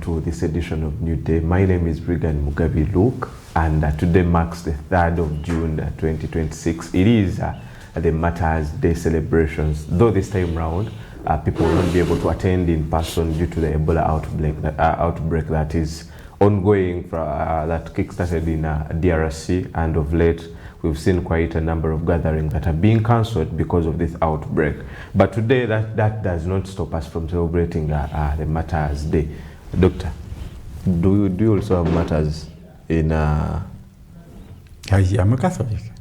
welcome to this edition of New Day. My name is Brigham Mugabe Luke, and today marks the 3rd of June 2026. It is the Martyrs' Day celebrations, though this time round people will not be able to attend in person due to the Ebola outbreak that is ongoing that kick-started in DRC, and of late we've seen quite a number of gatherings that are being cancelled because of this outbreak. But today that does not stop us from celebrating the Martyrs' Day. Doctor, do you also have martyrs in... I'm a Catholic.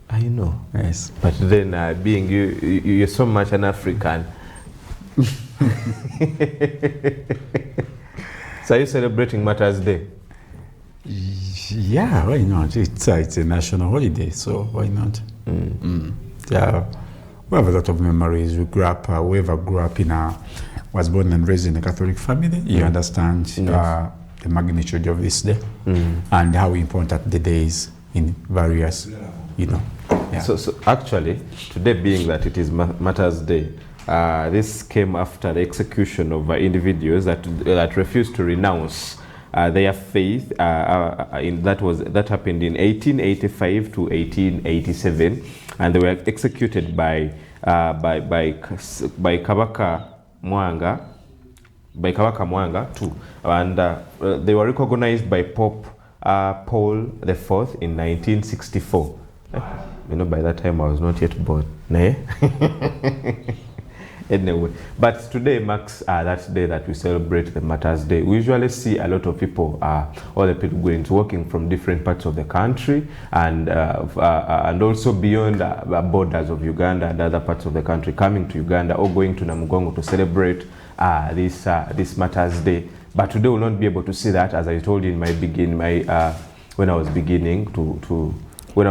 I know. Yes. But then being you're so much an African. So are you celebrating Martyrs' Day? Yeah, why not? It's a national holiday, so why not? Yeah, we have a lot of memories. Whoever grew up was born and raised in a Catholic family, you understand the magnitude of this day and how important the day is in various, Yeah. So actually, today being that it is Martyrs' Day, this came after the execution of individuals that refused to renounce their faith. That happened in 1885 to 1887, and they were executed by Kabaka Mwanga too, and they were recognized by Pope Paul IV in 1964. By that time I was not yet born. Anyway, but today marks that day that we celebrate the Martyrs' Day. We usually see a lot of people, all the people working from different parts of the country, and also beyond borders of Uganda and other parts of the country, coming to Uganda or going to Namugongo to celebrate this Martyrs' Day. But today we'll not be able to see that, as I told you in when I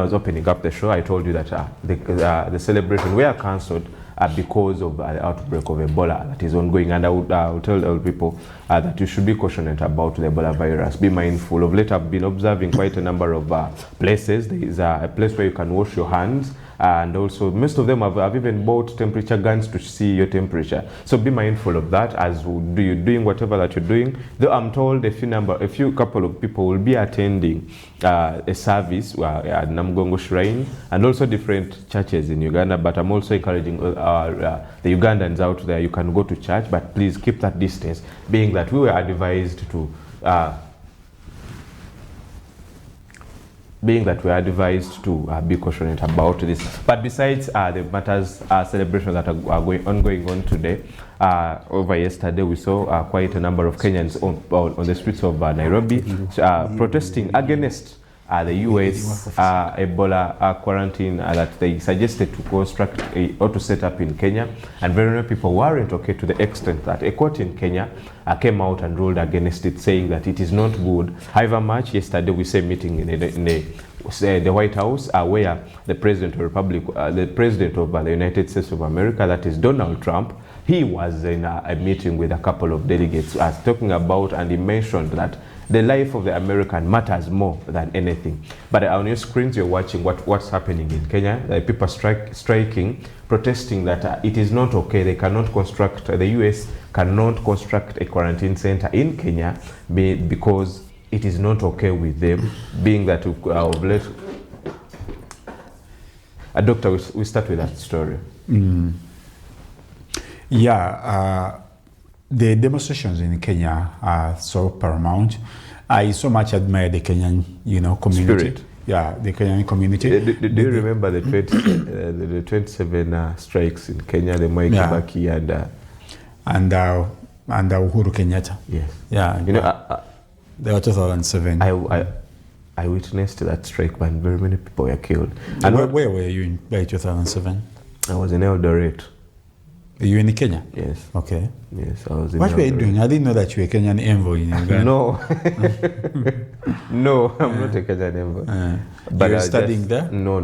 was opening up the show. I told you that the celebration were cancelled because of the outbreak of Ebola that is ongoing, and I will tell all people that you should be cautious about the Ebola virus. Be mindful. Of late, I've been observing quite a number of places. There is a place where you can wash your hands, and also most of them have even bought temperature guns to see your temperature. So be mindful of that as you're doing whatever that you're doing. Though I'm told a couple of people will be attending a service at Namugongo Shrine and also different churches in Uganda. But I'm also encouraging the Ugandans out there, you can go to church, but please keep that distance, being that we were advised to be cautious about this. But besides the Martyrs' celebrations that are ongoing on today, over yesterday we saw quite a number of Kenyans on the streets of Nairobi protesting against the US Ebola quarantine that they suggested to construct or to set up in Kenya, and very many people weren't okay, to the extent that a court in Kenya came out and ruled against it, saying that it is not good. However much, yesterday we saw a meeting in the White House where the President of the President of the United States of America, that is Donald Trump, he was in a meeting with a couple of delegates talking about, and he mentioned that the life of the American matters more than anything. But on your screens, you're watching what's happening in Kenya. People striking, protesting that it is not okay. The US cannot construct a quarantine center in Kenya because it is not okay with them, being that Doctor, we start with that story. The demonstrations in Kenya are so paramount. I so much admire the Kenyan, community. Spirit. Yeah, the Kenyan community. Do you remember the 27 strikes in Kenya, the Mwai Kibaki and Uhuru Kenyatta? Yes. Yeah. They were 2007. I witnessed that strike, and very many people were killed. And where were you by 2007? I was in Eldoret. Are you in Kenya? Yes. Okay. Yes, I was in What were you doing? I didn't know that you were a Kenyan envoy in Uganda. No. No, I'm not a Kenyan envoy. But you were studying there? No.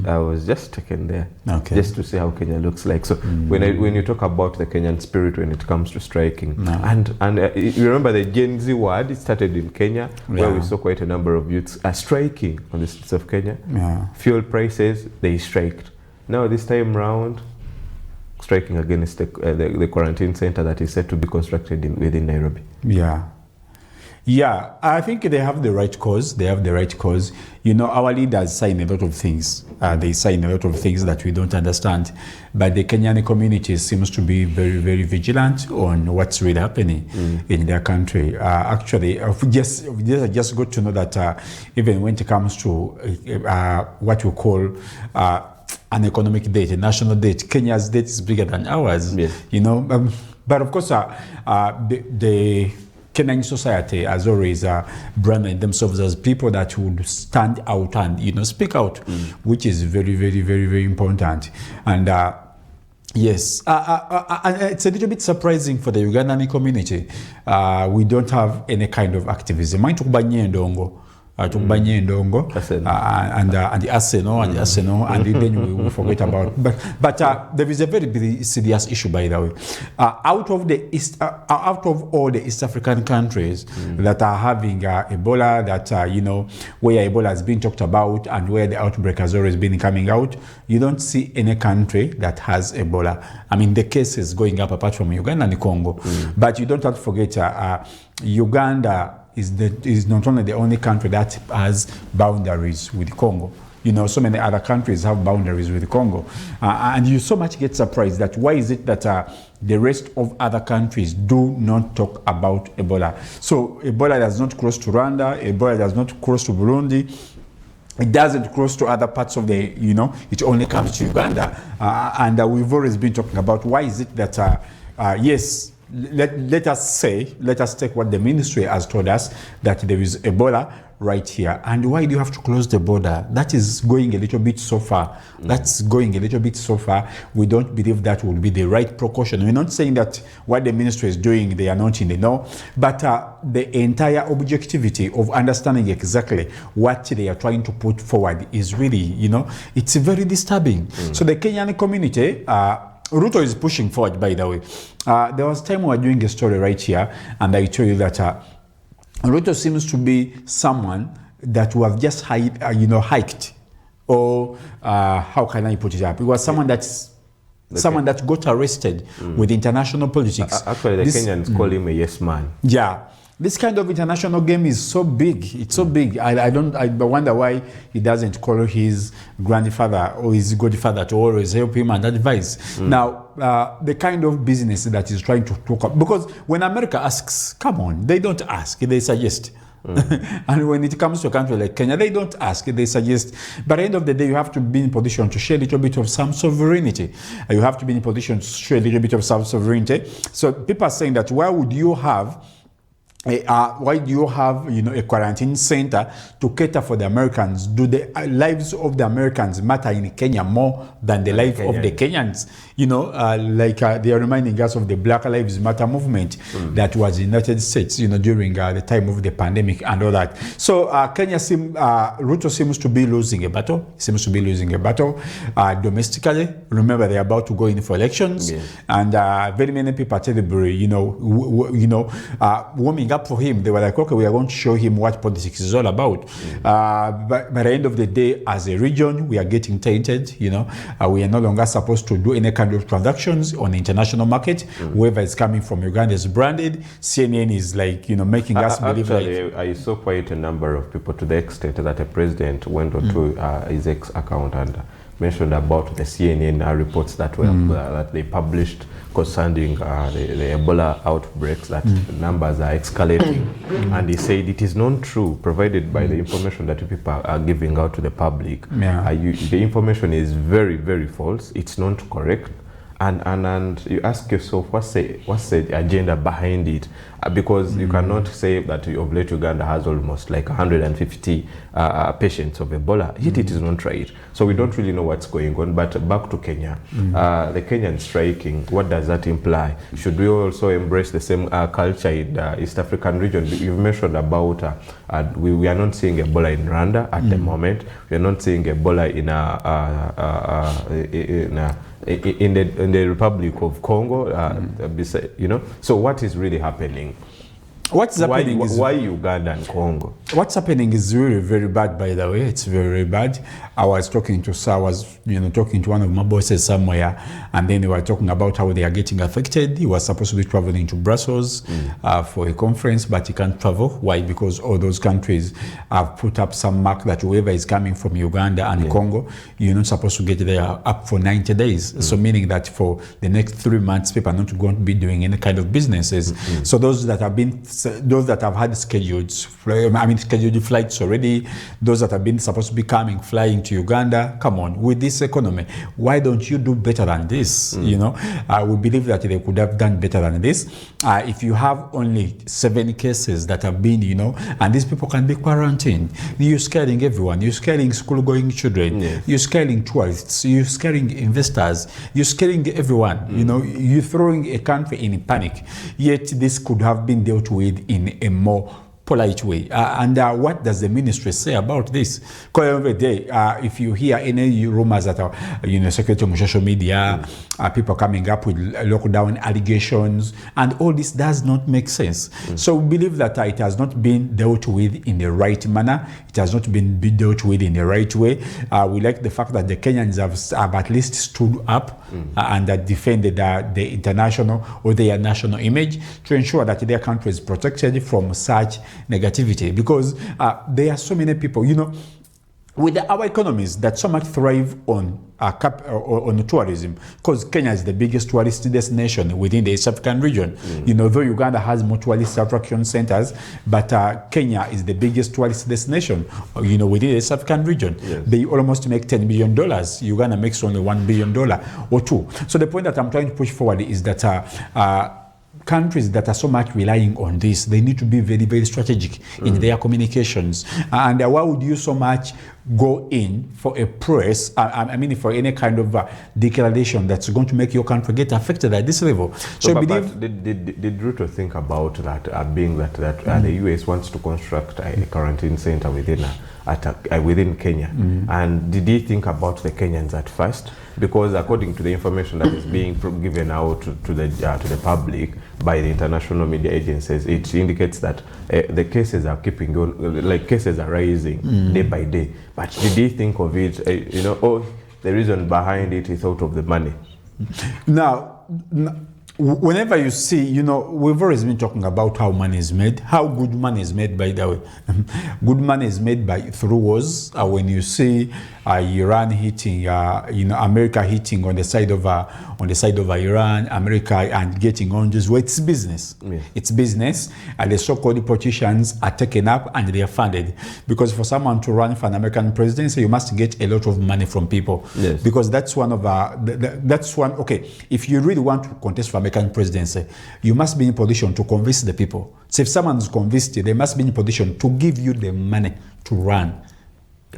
I was just taken there. Okay. Just to see how Kenya looks like. So when you talk about the Kenyan spirit when it comes to striking, and you remember the Gen Z word, it started in Kenya, where we saw quite a number of youths striking on the streets of Kenya. Yeah. Fuel prices, they striked. Now this time round, striking against the quarantine center that is set to be constructed within Nairobi? Yeah, I think they have the right cause. They have the right cause. You know, our leaders sign a lot of things. They sign a lot of things that we don't understand. But the Kenyan community seems to be very, very vigilant on what's really happening in their country. Actually, I just got to know that even when it comes to what we call an economic debt, a national debt, Kenya's debt is bigger than ours. Yes. You know, but of course, the Kenyan society has always branded themselves as people that would stand out and, you know, speak out, which is very, very, very, very important. And yes, it's a little bit surprising for the Ugandan community. We don't have any kind of activism. And the Arsenal and then we forget about. But there is a very serious issue, by the way. Out of all the East African countries that are having Ebola, that you know, where Ebola has been talked about and where the outbreak has always been coming out, you don't see any country that has Ebola. I mean, the cases going up apart from Uganda and Congo. But you don't have to forget, Uganda is not only the only country that has boundaries with Congo. You know, so many other countries have boundaries with Congo. And you so much get surprised that why is it that the rest of other countries do not talk about Ebola? So Ebola does not cross to Rwanda, Ebola does not cross to Burundi, it doesn't cross to other parts of the, you know, it only comes to Uganda. And we've always been talking about why is it that, yes, let us take what the ministry has told us, that there is Ebola right here. And why do you have to close the border? That is going a little bit so far. That's going a little bit so far. We don't believe that will be the right precaution. We're not saying that what the ministry is doing, they are not in the know, but the entire objectivity of understanding exactly what they are trying to put forward is really, you know, it's very disturbing. So the Kenyan community, Ruto is pushing forward, by the way. There was time we were doing a story right here, and I told you that Ruto seems to be someone that we have just hiked, or how can I put it up? It was someone that's someone that got arrested with international politics. Actually, the Kenyans call him a yes man. Yeah. This kind of international game is so big. It's so big. I wonder why he doesn't call his grandfather or his godfather to always help him and advise. Now, the kind of business that he's trying to talk about, because when America asks, come on, they don't ask, they suggest. And when it comes to a country like Kenya, they don't ask, they suggest. But at the end of the day, you have to be in position to share a little bit of some sovereignty. You have to be in position to share a little bit of some sovereignty. So people are saying that why do you have a quarantine center to cater for the Americans? Do the lives of the Americans matter in Kenya more than the life of the Kenyans? You know, they are reminding us of the Black Lives Matter movement that was in the United States, you know, during the time of the pandemic and all that. So Ruto seems to be losing a battle. Domestically. Remember, they're about to go in for elections, and very many people at Tilbury, warming up for him. They were like, okay, we are going to show him what politics is all about. But by the end of the day, as a region, we are getting tainted. You know, we are no longer supposed to do any kind of transactions on the international market. Whoever is coming from Uganda is branded. CNN is like, making us believe. Actually, I saw quite a number of people, to the extent that a president went onto his X account and mentioned about the CNN reports that were that they published concerning the Ebola outbreaks, that numbers are escalating. And he said it is not true, provided by the information that people are giving out to the public. The information is very, very false. It's not correct. And you ask yourself, what's the agenda behind it? Because you cannot say that of late Uganda has almost like 150 patients of Ebola, yet it is not right. So we don't really know what's going on. But back to Kenya, the Kenyan striking, what does that imply? Should we also embrace the same culture in the East African region? You've mentioned about, we are not seeing Ebola in Rwanda at the moment. We are not seeing Ebola in the Republic of Congo, so what is really happening? What's happening why Uganda and Congo? What's happening is really very bad, by the way. It's very, very bad. I was talking to talking to one of my bosses somewhere, and then they were talking about how they are getting affected. He was supposed to be traveling to Brussels for a conference, but he can't travel. Why? Because all those countries have put up some mark that whoever is coming from Uganda and Congo, you're not supposed to get there up for 90 days. So meaning that for the next 3 months, people are not going to be doing any kind of businesses. So those that have had scheduled flights already, those that have been supposed to be flying to Uganda, come on, with this economy, why don't you do better than this? We believe that they could have done better than this. If you have only 7 cases that have been, and these people can be quarantined, you're scaring everyone. You're scaring school-going children. You're scaring tourists. You're scaring investors. You're scaring everyone. You're throwing a country in panic. Yet this could have been dealt with in a more polite way. And what does the ministry say about this? Because every day, if you hear any rumors that are, circulating on social media, people coming up with lockdown allegations, and all this does not make sense. So we believe that it has not been dealt with in the right manner. It has not been dealt with in the right way. We like the fact that the Kenyans have at least stood up and that defended the international or their national image to ensure that their country is protected from such negativity, because there are so many people, with our economies that so much thrive on tourism, because Kenya is the biggest tourist destination within the East African region. Though Uganda has more tourist attraction centers, but Kenya is the biggest tourist destination, within the East African region. They almost make $10 billion. Uganda makes only $1 billion or $2. So the point that I'm trying to push forward is that countries that are so much relying on this, they need to be very, very strategic in their communications. And why would you so much go in for a press, for any kind of declaration that's going to make your country get affected at this level? So I believe... Did Ruto think about that, being that the US wants to construct a quarantine center within Kenya? And did he think about the Kenyans at first? Because according to the information that is being given out to the public by the international media agencies, it indicates that the cases are keeping going, cases are rising day by day. But did he think of it, the reason behind it, he thought of the money? Now, whenever you see, we've always been talking about how money is made, how good money is made, by the way. Good money is made through wars. When you see Iran hitting, America hitting on the side of Iran, America, and getting on this way, it's business. It's business, and the so-called politicians are taken up and they are funded. Because for someone to run for an American presidency, you must get a lot of money from people. Because that's one of okay, if you really want to contest for American presidency, you must be in position to convince the people. So if someone is convinced, they must be in position to give you the money to run.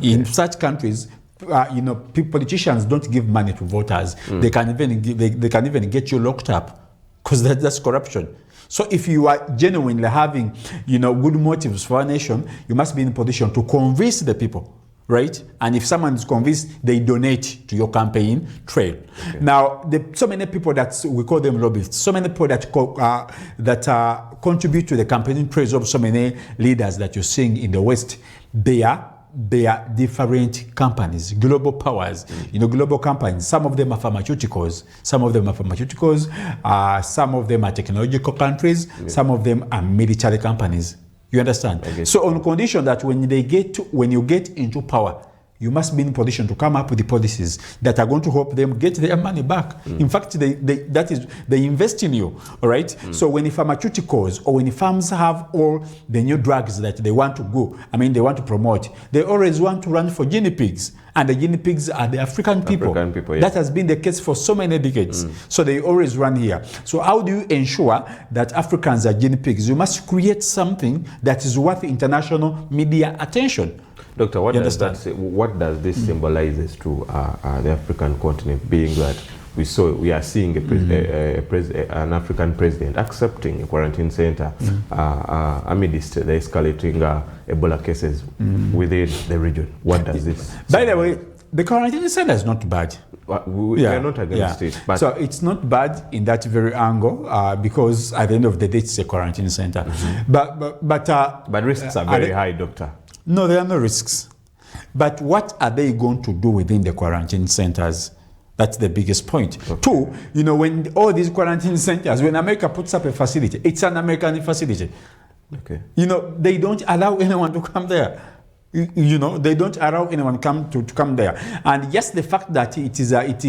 In such countries, politicians don't give money to voters. They can even get you locked up, because that's corruption. So if you are genuinely having, good motives for a nation, you must be in a position to convince the people, right? And if someone is convinced, they donate to your campaign trail. Now, so many people that we call them lobbyists, so many people that contribute to the campaign trails of so many leaders that you're seeing in the West, they are different companies, global powers, global companies. Some of them are pharmaceuticals, some of them are technological countries, some of them are military companies. You understand? So on condition that when you get into power, you must be in position to come up with the policies that are going to help them get their money back. In fact, they invest in you, all right? So when the pharmaceuticals or when the farms have all the new drugs that they want to they want to promote, they always want to run for guinea pigs. And the guinea pigs are the African people. That has been the case for so many decades. So they always run here. So how do you ensure that Africans are guinea pigs? You must create something that is worth international media attention. Doctor, what does this symbolizes to the African continent, being that we are seeing an African president accepting a quarantine center amidst the escalating Ebola cases within the region? What does this? By the way, the quarantine center is not bad. we are not against it. But so it's not bad in that very angle because at the end of the day, it's a quarantine center. But risks are very high, Doctor. No, there are no risks. But what are they going to do within the quarantine centers? That's the biggest point. Okay. Two, when all these quarantine centers, when America puts up a facility, it's an American facility. Okay. They don't allow anyone to come there. They don't allow anyone to come there. And yes, the fact that it is at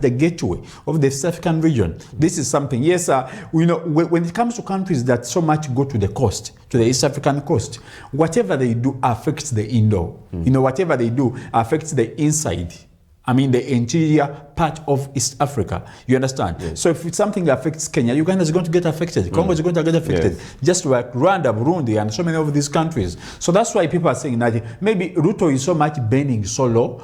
the gateway of the East African region. This is something. Yes, when it comes to countries that so much go to the coast, to the East African coast, whatever they do affects the indoor. Whatever they do affects the inside. The interior part of East Africa. You understand? Yes. So if it's something that affects Kenya, Uganda is going to get affected. Congo is going to get affected. Yes. Just like Rwanda, Burundi, and so many of these countries. So that's why people are saying that maybe Ruto is so much bending solo.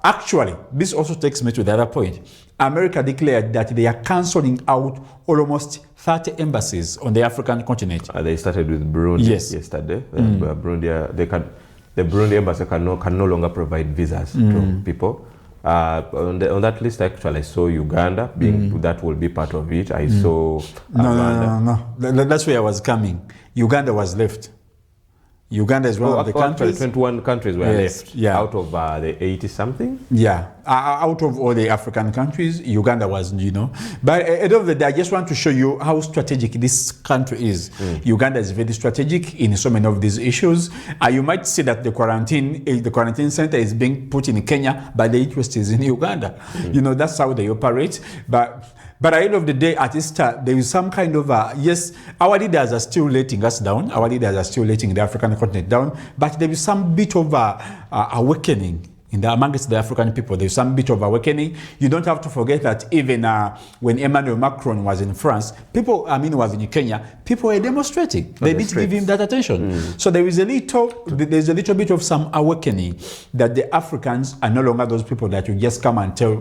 Actually, this also takes me to the other point. America declared that they are cancelling out almost 30 embassies on the African continent. They started with Burundi yesterday. Burundi, the Burundi embassy can no longer provide visas to people. On that list, actually, I saw Uganda that will be part of it. I saw No. That's where I was coming. Uganda was left. Uganda is one of the countries. 21 countries were left out of the 80-something. Yeah, out of all the African countries, Uganda was, But at the end of the day, I just want to show you how strategic this country is. Uganda is very strategic in so many of these issues. You might see that the quarantine center is being put in Kenya, but the interest is in Uganda. That's how they operate. But at the end of the day, at least there is some kind of yes, our leaders are still letting us down. Our leaders are still letting the African continent down. But there is some bit of awakening amongst the African people. There is some bit of awakening. You don't have to forget that even when Emmanuel Macron was in France, was in Kenya, people were demonstrating. They didn't give him that attention. So there's a little bit of some awakening that the Africans are no longer those people that you just come and tell,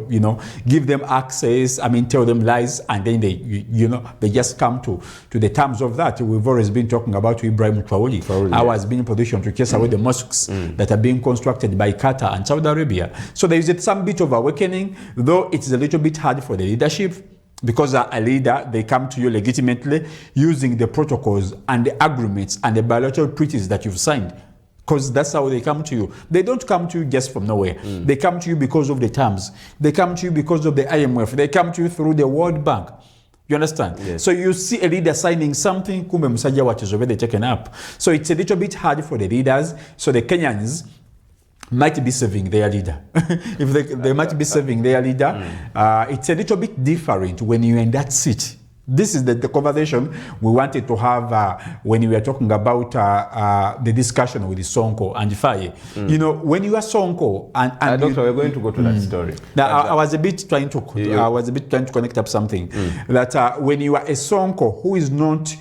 give them access, tell them lies, and then they just come to the terms of that. We've always been talking about Ibrahim Traoré. I was being in position to chase away the mosques that are being constructed by Qatar and Saudi Arabia. So there is some bit of awakening, though it's a little bit hard for the leadership, because a leader, they come to you legitimately using the protocols and the agreements and the bilateral treaties that you've signed. Because that's how they come to you. They don't come to you just from nowhere. They come to you because of the terms. They come to you because of the IMF. They come to you through the World Bank. You understand? Yes. So you see a leader signing something, kumbe msaja what is already taken up. So it's a little bit hard for the leaders. So the Kenyans might be serving their leader. If they might be serving their leader, it's a little bit different when you're in that seat. This is the conversation we wanted to have when we were talking about the discussion with Sonko and Faye. When you are Sonko and Doctor, we're going to go to that story. Now, I was a bit trying to connect up something that when you are a Sonko who is not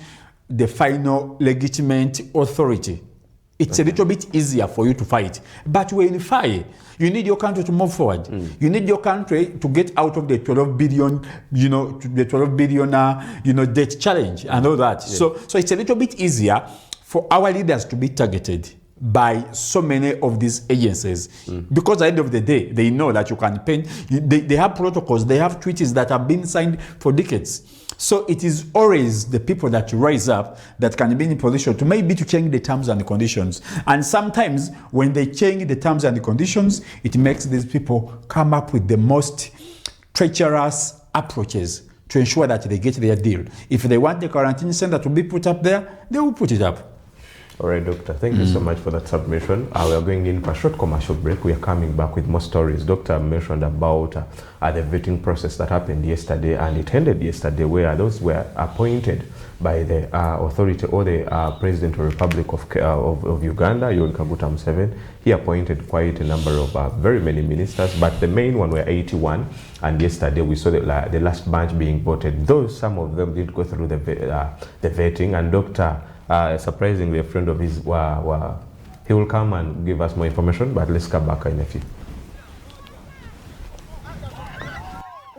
the final legitimate authority, it's a little bit easier for you to fight. But when you fight, you need your country to move forward. You need your country to get out of the 12 billion, the 12 billion, debt challenge and all that. Yes. So it's a little bit easier for our leaders to be targeted by so many of these agencies, because at the end of the day, they know that you can pay. They have protocols, they have treaties that have been signed for decades. So it is always the people that rise up that can be in position to maybe to change the terms and the conditions. And sometimes when they change the terms and the conditions, it makes these people come up with the most treacherous approaches to ensure that they get their deal. If they want the quarantine center to be put up there, they will put it up. All right, Doctor. Thank you so much for that submission. We are going in for a short commercial break. We are coming back with more stories. Doctor mentioned about the vetting process that happened yesterday, and it ended yesterday, where those were appointed by the authority or the President of the Republic of Uganda, Yoweri Kaguta Museveni. He appointed quite a number of very many ministers, but the main one were 81. And yesterday we saw the last bunch being voted. Though some of them did go through the vetting, and Doctor. Surprisingly, a friend of his, he will come and give us more information, but let's come back in a few.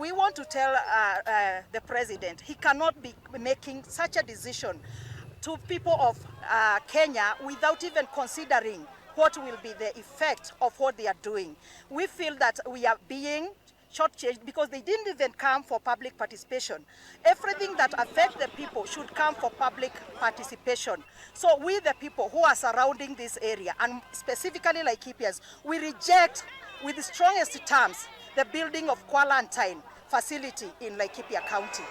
We want to tell the president he cannot be making such a decision to people of Kenya without even considering what will be the effect of what they are doing. We feel that we are being shortchanged because they didn't even come for public participation. Everything that affects the people should come for public participation. So we, the people who are surrounding this area, and specifically Laikipians, we reject with the strongest terms the building of quarantine facility in Laikipia County.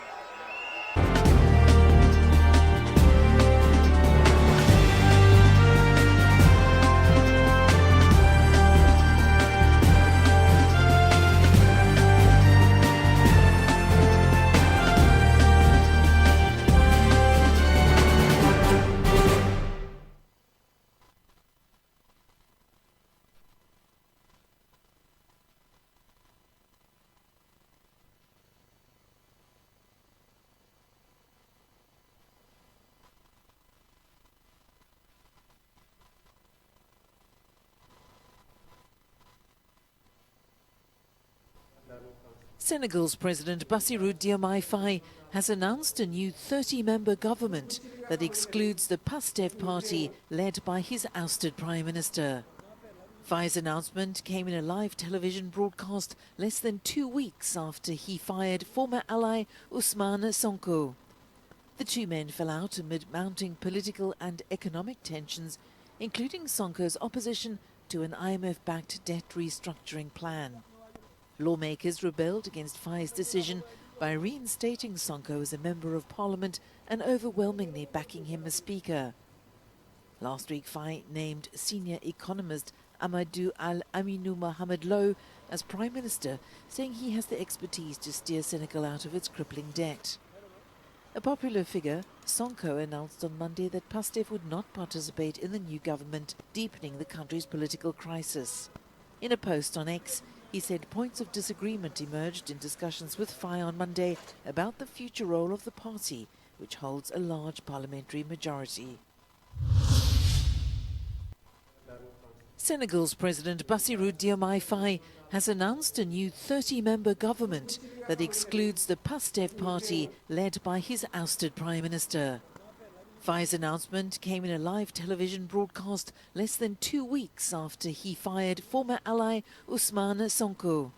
Senegal's President Bassirou Diomaye Faye has announced a new 30-member government that excludes the PASTEF party led by his ousted Prime Minister. Faye's announcement came in a live television broadcast less than 2 weeks after he fired former ally Ousmane Sonko. The two men fell out amid mounting political and economic tensions, including Sonko's opposition to an IMF-backed debt restructuring plan. Lawmakers rebelled against Faye's decision by reinstating Sonko as a member of parliament and overwhelmingly backing him as speaker. Last week, Faye named senior economist Amadou Al-Aminou Mohamed Lo as prime minister, saying he has the expertise to steer Senegal out of its crippling debt. A popular figure, Sonko announced on Monday that PASTEF would not participate in the new government, deepening the country's political crisis. In a post on X, he said points of disagreement emerged in discussions with Faye on Monday about the future role of the party, which holds a large parliamentary majority. Senegal's President Bassirou Diomaye Faye has announced a new 30-member government that excludes the PASTEF party led by his ousted Prime Minister. Faye's announcement came in a live television broadcast less than 2 weeks after he fired former ally Ousmane Sonko.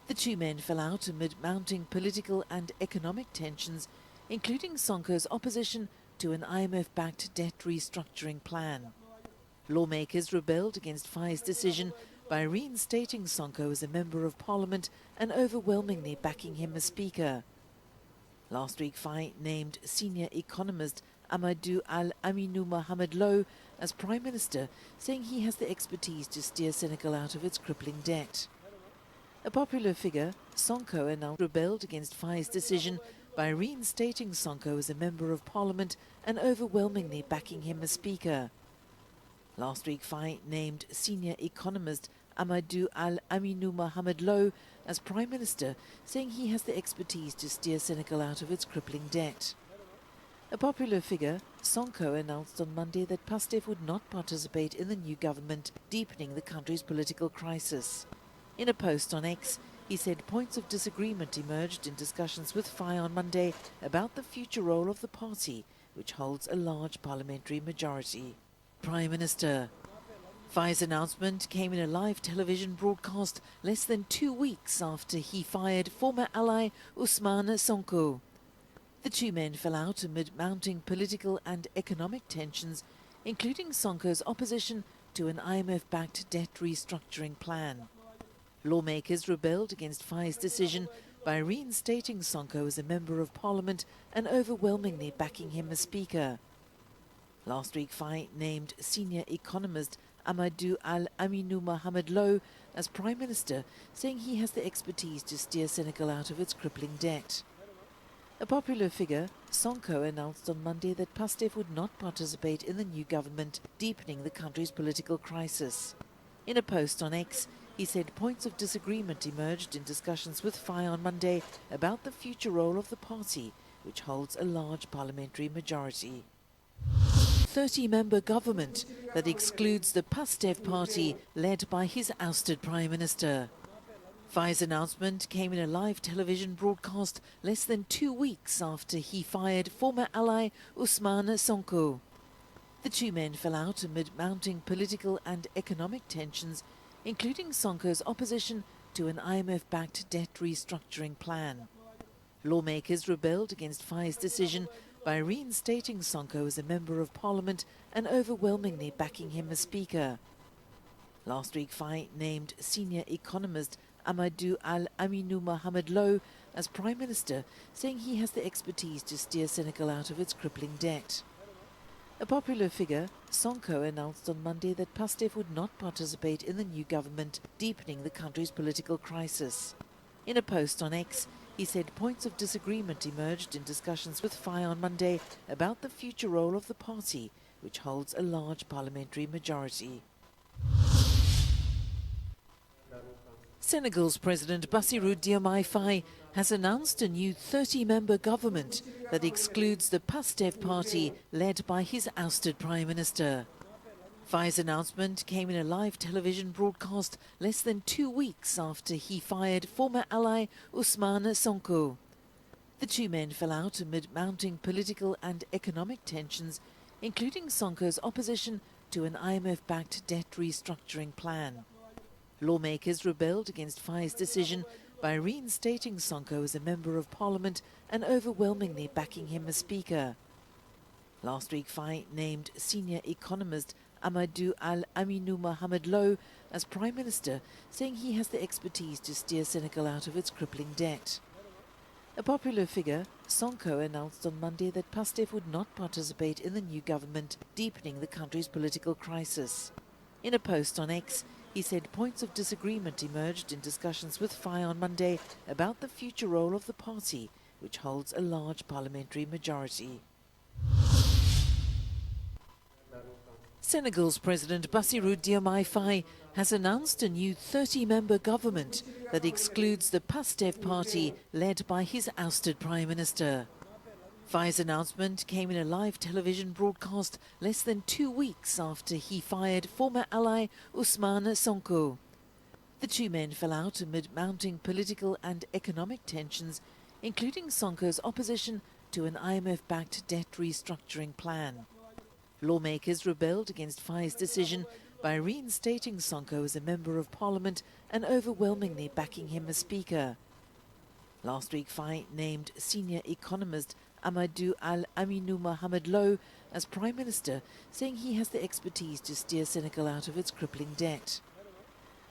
The two men fell out amid mounting political and economic tensions, including Sonko's opposition to an IMF-backed debt restructuring plan. Lawmakers rebelled against Faye's decision by reinstating Sonko as a member of parliament and overwhelmingly backing him as speaker. Last week, Faye named senior economist Amadou Al-Aminou Mohamed Lo as Prime Minister, saying he has the expertise to steer Senegal out of its crippling debt. A popular figure, Sonko announced rebelled against Faye's decision by reinstating Sonko as a member of parliament and overwhelmingly backing him as speaker. Last week, Faye named senior economist Amadou Al-Aminou Mohamed Lo as Prime Minister, saying he has the expertise to steer Senegal out of its crippling debt. A popular figure, Sonko announced on Monday that PASTEF would not participate in the new government, deepening the country's political crisis. In a post on X, he said points of disagreement emerged in discussions with Faye on Monday about the future role of the party, which holds a large parliamentary majority. Prime Minister. Faye's announcement came in a live television broadcast less than 2 weeks after he fired former ally Ousmane Sonko. The two men fell out amid mounting political and economic tensions, including Sonko's opposition to an IMF-backed debt restructuring plan. Lawmakers rebelled against Faye's decision by reinstating Sonko as a member of parliament and overwhelmingly backing him as speaker. Last week, Faye named senior economist Amadou Al-Aminou Mohamed Lo as Prime Minister, saying he has the expertise to steer Senegal out of its crippling debt. A popular figure, Sonko announced on Monday that PASTEF would not participate in the new government, deepening the country's political crisis. In a post on X, he said points of disagreement emerged in discussions with Faye on Monday about the future role of the party, which holds a large parliamentary majority. 30-member government that excludes the PASTEF party led by his ousted Prime Minister. Faye's announcement came in a live television broadcast less than 2 weeks after he fired former ally Ousmane Sonko. The two men fell out amid mounting political and economic tensions, including Sonko's opposition to an IMF-backed debt restructuring plan. Lawmakers rebelled against Fai's decision by reinstating Sonko as a member of parliament and overwhelmingly backing him as speaker. Last week, Fai named senior economist Amadou Al-Aminou Mohamed Lo as prime minister, saying he has the expertise to steer Senegal out of its crippling debt. A popular figure, Sonko announced on Monday that PASTEF would not participate in the new government, deepening the country's political crisis. In a post on X, he said points of disagreement emerged in discussions with Fai on Monday about the future role of the party, which holds a large parliamentary majority. Senegal's President Bassirou Diomaye Faye has announced a new 30-member government that excludes the PASTEF party led by his ousted Prime Minister. Faye's announcement came in a live television broadcast less than 2 weeks after he fired former ally Ousmane Sonko. The two men fell out amid mounting political and economic tensions, including Sonko's opposition to an IMF-backed debt restructuring plan. Lawmakers rebelled against Faye's decision by reinstating Sonko as a member of parliament and overwhelmingly backing him as speaker. Last week, Faye named senior economist Amadou Al-Aminou Mohamed Lo as prime minister, saying he has the expertise to steer Senegal out of its crippling debt. A popular figure, Sonko announced on Monday that PASTEF would not participate in the new government, deepening the country's political crisis. In a post on X, he said points of disagreement emerged in discussions with Faye on Monday about the future role of the party, which holds a large parliamentary majority. Senegal's President Bassirou Diomaye Faye has announced a new 30-member government that excludes the PASTEF party led by his ousted Prime Minister. Faye's announcement came in a live television broadcast less than 2 weeks after he fired former ally Ousmane Sonko. The two men fell out amid mounting political and economic tensions, including Sonko's opposition to an IMF-backed debt restructuring plan. Lawmakers rebelled against Faye's decision by reinstating Sonko as a member of parliament and overwhelmingly backing him as speaker. Last week, Faye named senior economist Amadou Al-Aminou Mohamed Lo as prime minister, saying he has the expertise to steer Senegal out of its crippling debt.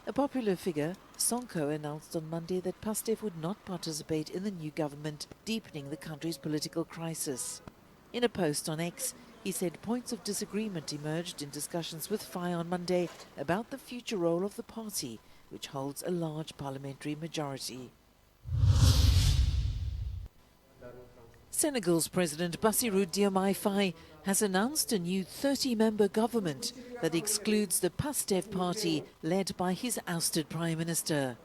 A popular figure, Sonko announced on Monday that PASTEF would not participate in the new government, deepening the country's political crisis. In a post on X, he said points of disagreement emerged in discussions with Faye on Monday about the future role of the party, which holds a large parliamentary majority. Senegal's President Bassirou Diomaye Faye has announced a new 30-member government that excludes the PASTEF party led by his ousted Prime Minister.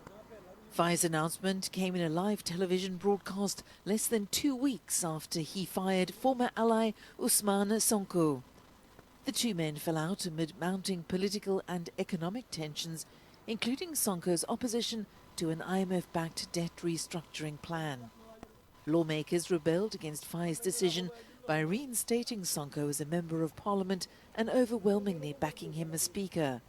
Faye's announcement came in a live television broadcast less than 2 weeks after he fired former ally Ousmane Sonko. The two men fell out amid mounting political and economic tensions, including Sonko's opposition to an IMF-backed debt restructuring plan. Lawmakers rebelled against Faye's decision by reinstating Sonko as a member of parliament and overwhelmingly backing him as speaker.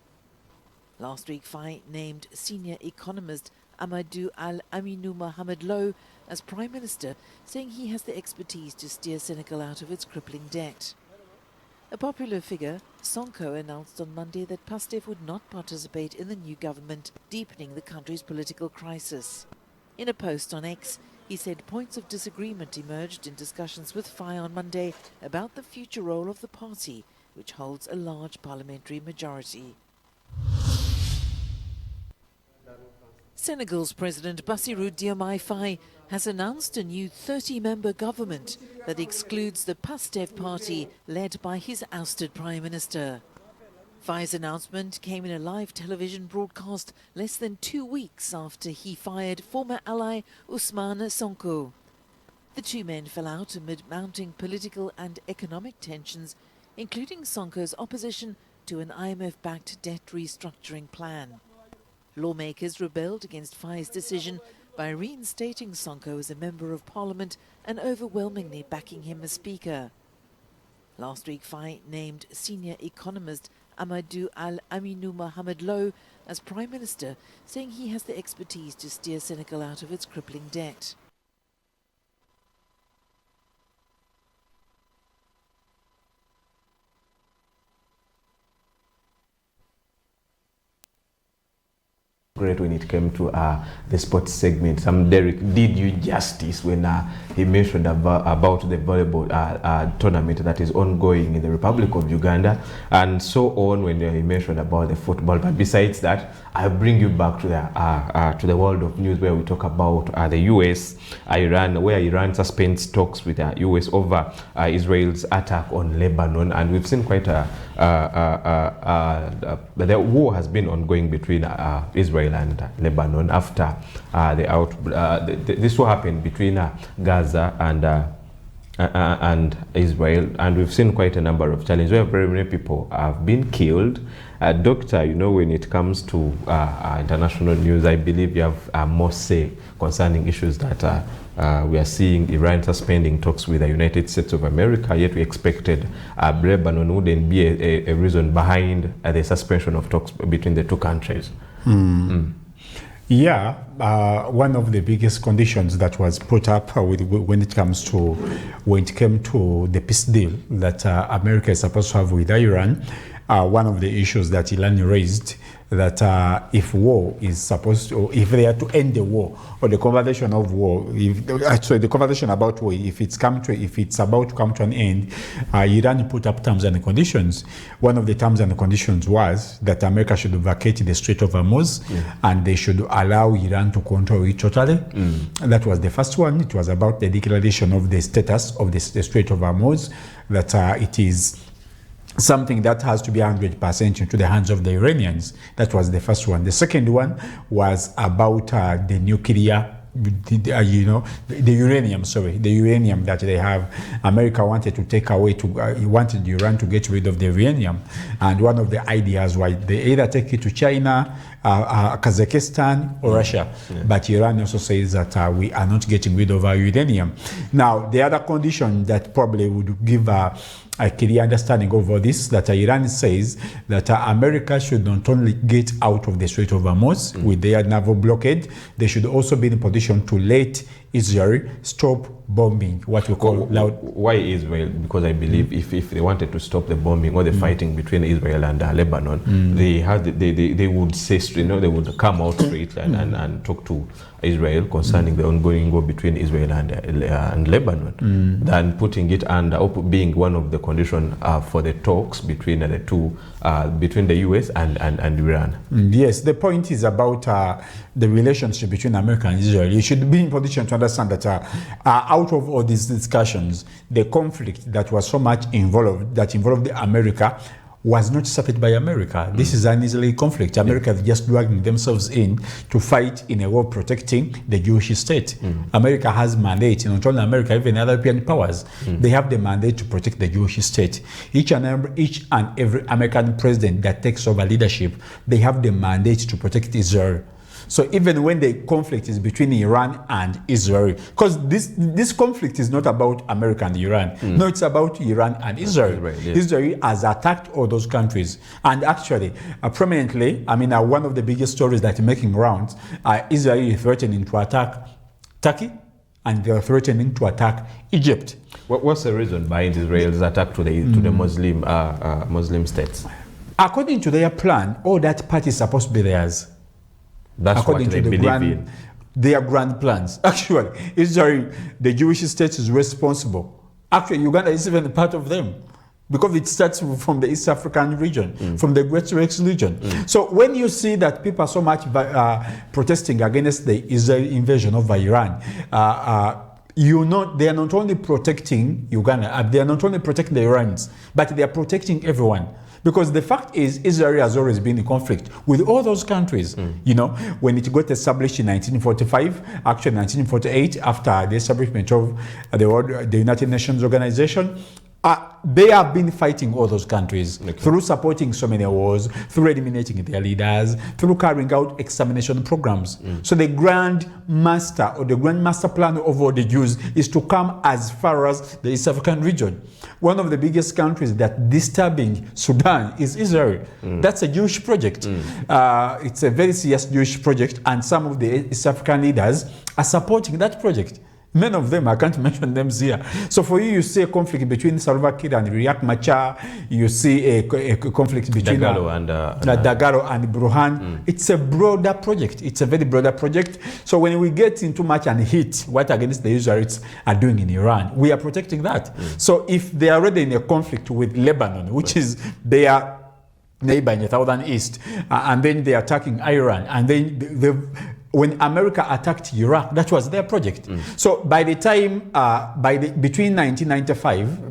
Last week, Faye named senior economist Amadou Al-Aminou Mohamed Lo as prime minister, saying he has the expertise to steer Senegal out of its crippling debt. A popular figure, Sonko announced on Monday that PASTEF would not participate in the new government, deepening the country's political crisis. In a post on X, he said points of disagreement emerged in discussions with Faye on Monday about the future role of the party, which holds a large parliamentary majority. Senegal's President Bassirou Diomaye Faye has announced a new 30-member government that excludes the PASTEF party led by his ousted Prime Minister. Faye's announcement came in a live television broadcast less than 2 weeks after he fired former ally Ousmane Sonko. The two men fell out amid mounting political and economic tensions, including Sonko's opposition to an IMF-backed debt restructuring plan. Lawmakers rebelled against Faye's decision by reinstating Sonko as a member of parliament and overwhelmingly backing him as speaker. Last week, FAI named senior economist Amadou Al-Aminou Mohamed Lo as Prime Minister, saying he has the expertise to steer Senegal out of its crippling debt. Great when it came to the sports segment. Derek did you justice when he mentioned about the volleyball tournament that is ongoing in the Republic of Uganda, and so on when he mentioned about the football. But besides that, I bring you back to the world of news where we talk about the US, Iran, where Iran suspends talks with the US over Israel's attack on Lebanon, and we've seen quite the war has been ongoing between Israel and Lebanon after this war happened between Gaza and Israel, and we've seen quite a number of challenges where very many people have been killed. Doctor, you know, when it comes to international news, I believe you have more say concerning issues that we are seeing Iran suspending talks with the United States of America, yet we expected Lebanon wouldn't be a reason behind the suspension of talks between the two countries. Yeah, one of the biggest conditions that was put up when it came to the peace deal that America is supposed to have with Iran, one of the issues that Iran raised, that if war is supposed to, if they are to end the war, or the conversation of war, the conversation about war, if it's about to come to an end, Iran put up terms and conditions. One of the terms and conditions was that America should vacate the Strait of Hormuz, and they should allow Iran to control it totally. That was the first one. It was about the declaration of the status of the Strait of Hormuz, that it is something that has to be 100% into the hands of the Iranians. That was the first one. The second one was about the nuclear, the uranium that they have. America wanted to take away, wanted Iran to get rid of the uranium. And one of the ideas was they either take it to China, Kazakhstan, or Russia. But Iran also says that we are not getting rid of our uranium. Now, the other condition that probably would give a clear understanding over this, that Iran says that America should not only get out of the Strait of Hormuz with their naval blockade, they should also be in a position to let Israel stop bombing, what we call Why Israel? Because I believe if they wanted to stop the bombing or the fighting between Israel and Lebanon, they would say, they would come out straight and talk to Israel concerning the ongoing war between Israel and Lebanon, than putting it under, being one of the conditions for the talks between the two, between the US and Iran. Yes, the point is about the relationship between America and Israel. You should be in position to understand that out of all these discussions, the conflict that was so much involved America, was not suffered by America. This is an Israeli conflict. America is just dragging themselves in to fight in a war protecting the Jewish state. America has mandate, not only America, even other European powers. They have the mandate to protect the Jewish state. Each and every American president that takes over leadership, they have the mandate to protect Israel. So even when the conflict is between Iran and Israel, because this conflict is not about America and Iran. No, it's about Iran and Israel. Israel has attacked all those countries. And actually, prominently, one of the biggest stories that are making rounds, Israel is threatening to attack Turkey, and they're threatening to attack Egypt. What's the reason behind Israel's attack to the Muslim states? According to their plan, all that part is supposed to be theirs. That's according what they to believe in. Their grand plans. Actually, Israel, the Jewish state is responsible. Actually, Uganda is even a part of them, because it starts from the East African region, from the Great Lakes region. So when you see that people are so much protesting against the Israeli invasion of Iran, they are not only protecting Uganda, they are not only protecting the Iranians, but they are protecting everyone. Because the fact is, Israel has always been in conflict with all those countries. When it got established in 1945, actually 1948, after the establishment of the United Nations Organization, They have been fighting all those countries through supporting so many wars, through eliminating their leaders, through carrying out extermination programs. So the grand master or the grand master plan of all the Jews is to come as far as the East African region. One of the biggest countries that disturbing Sudan is Israel. That's a Jewish project. It's a very serious Jewish project, and some of the East African leaders are supporting that project. Many of them, I can't mention them here. So for you see a conflict between Salva Kiir and Riek Machar. You see a conflict between Dagalo and Burhan. It's a broader project. It's a very broader project. So when we get into much and hit what against the Israelis are doing in Iran, we are protecting that. So if they are already in a conflict with Lebanon, which is their neighbor in the southern east, and then they are attacking Iran, and then when America attacked Iraq, that was their project. So by the time, between 1985